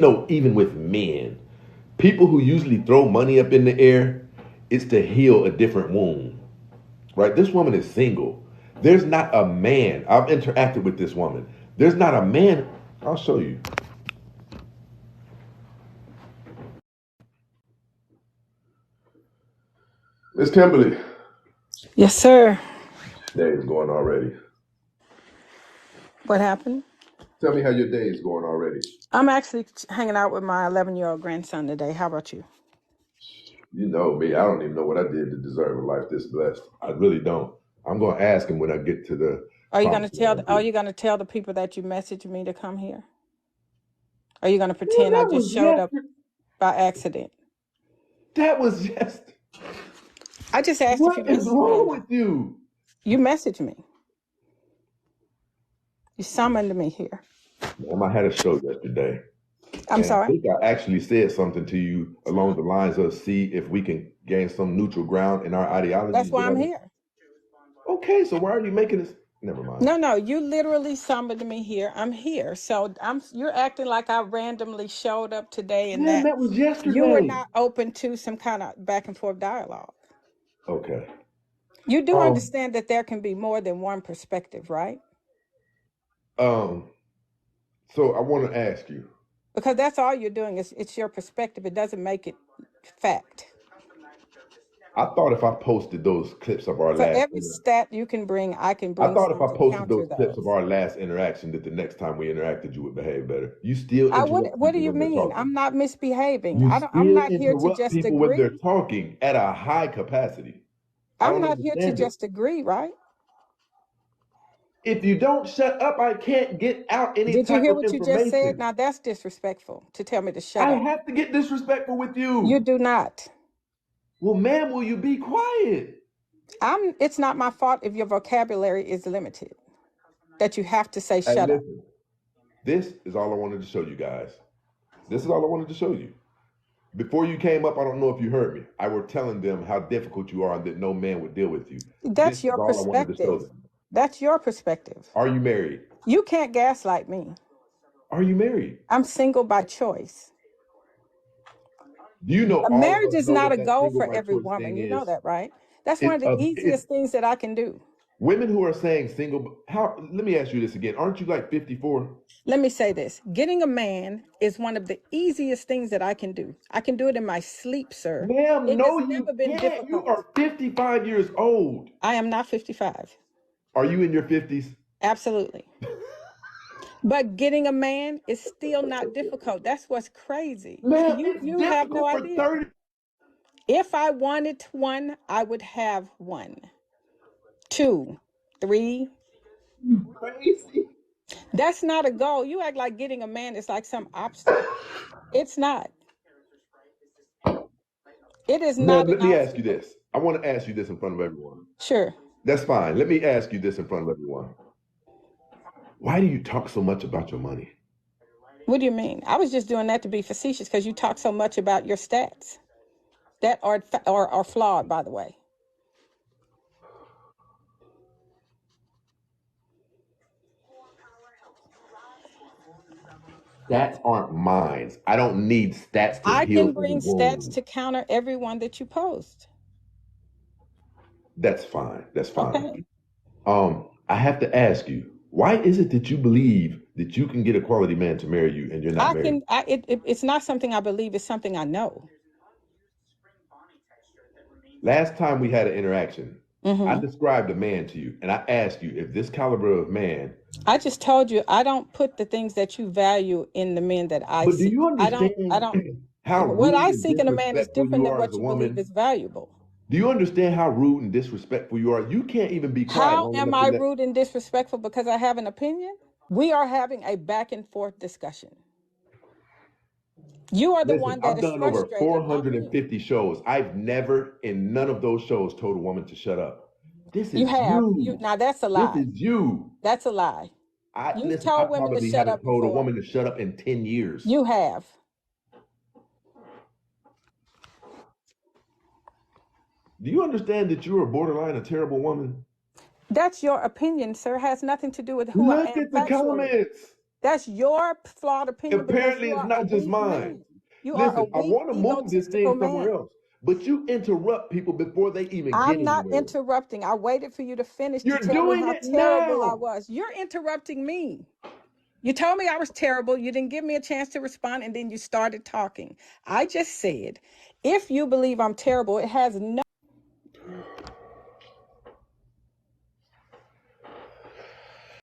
know, even with men, people who usually throw money up in the air, it's to heal a different wound, right? This woman is single. There's not a man. I've interacted with this woman. There's not a man. I'll show you. Miss Kimberly. Yes, sir. Day is going already. What happened? Tell me how your day is going already. I'm actually hanging out with my 11-year-old grandson today. How about you? You know me. I don't even know what I did to deserve a life this blessed. I really don't. I'm going to ask him when I get to the Are you going to promised tell land. are you going to tell the people that you messaged me to come here? Are you going to Well, pretend I that just was showed up yesterday. by accident? That was just. I just asked if you What is messaged me or wrong not. with you? You messaged me. You summoned me here. I had a show yesterday, I'm and I sorry. think I actually said something to you along the lines of see if we can gain some neutral ground in our That's ideologies. why I'm here. Okay, so why are you making this? Never mind. No, you literally summoned me here. I'm here. So you're acting like I randomly showed up today and Man, that that was you were yesterday. not open to some kind of back and forth dialogue. Okay. You do Um. understand that there can be more than one perspective, right? Um. So I want to ask you. Because that's all you're doing is it's your perspective. It doesn't make it fact. I thought if I posted those clips of our For last every stat you can bring, I can I bring thought if some I to posted counter those clips of those. our last interaction, that the next time we interacted, you would behave better. You still I would. interrupt What do people you when they're mean? talking. I'm not misbehaving. You I'm still not here to interrupt just people when they're agree. talking at a high capacity. I I'm don't not here to understand it. just agree, right? If you don't shut up, I can't get out any Did you type hear of what you just said? information. Now that's disrespectful to tell me to shut I up. have to get disrespectful with You you. do not. Well, ma'am, will you be quiet? It's not my fault if your vocabulary is limited, that you have to say Hey, shut up. listen, this is all I wanted to show you guys. This is all I wanted to show you. Before you came up, I don't know if you heard me. I were telling them how difficult you are and that no man would deal with you. This That's is your all I wanted to show perspective. them. That's your perspective. Are you married? You can't gaslight me. Are you married? I'm single by choice. Do you know A all of marriage us is know not what a that goal single for by every choice woman. thing You know is? that, right? That's one It's of the easiest things that I can do. women who are saying single. How? Let me ask you this again. Aren't you like 54? Let me say this. Getting a man is one of the easiest things that I can do. I can do it in my sleep, sir. Ma'am, It no, has you never been can't. You difficult. are 55 years old. I am not 55. Are you in your 50s? Absolutely. But getting a man is still not difficult. That's what's crazy. Ma'am, You it's you have no difficult for idea. 30. If I wanted one, I would have one, two, three. Crazy. That's not a goal. You act like getting a man is like some obstacle. It's not. It is Ma'am, not let an me ask you obstacle. this. I want to ask you this in front of everyone. Sure. That's fine. Let me ask you this in front of everyone. Why do you talk so much about your money? What do you mean? I was just doing that to be facetious because you talk so much about your stats that are flawed, by the way. Stats aren't mine. I don't need stats to I heal can any bring stats wound. to counter every one that you post. That's fine. That's fine. Okay. I have to ask you, why is it that you believe that you can get a quality man to marry you and you're not I married? can. It's not something I believe. It's something I know. Last time we had an interaction, I Hmm. described a man to you and I asked you if this caliber of man. I just told you I don't put the things that you value in the men that I But do seek. you I don't. I understand don't. how What rude I and seek in a man is disrespectful different you than are as what a you believe woman? is valuable. Do you understand how rude and disrespectful you are? You can't even be quiet How long am enough to I let. rude and disrespectful because I have an opinion? We are having a back and forth discussion. You are the Listen, one that I've is done over frustrated, not me. 450 shows. I've never in none of those shows told a woman to shut up. This You is have. You you. now that's a This lie. is you. That's a lie. I You've listen, I told women to probably shut haven't up told a before. woman to shut up in 10 years. You have. Do you understand that you're a borderline a terrible woman? That's your opinion, sir. It has nothing to do with who I Look am at the factually. comments. That's your flawed opinion because Apparently, you it's are a not just weak mine. man. You are a Listen, I weak, want to move this egotistical thing somewhere man. else, but you interrupt people before they even get I'm not anywhere. interrupting. I waited for you to finish to You're tell me doing how it terrible I now. was. You're interrupting me. You told me I was terrible. You didn't give me a chance to respond, and then you started talking. I just said, if you believe I'm terrible, it has no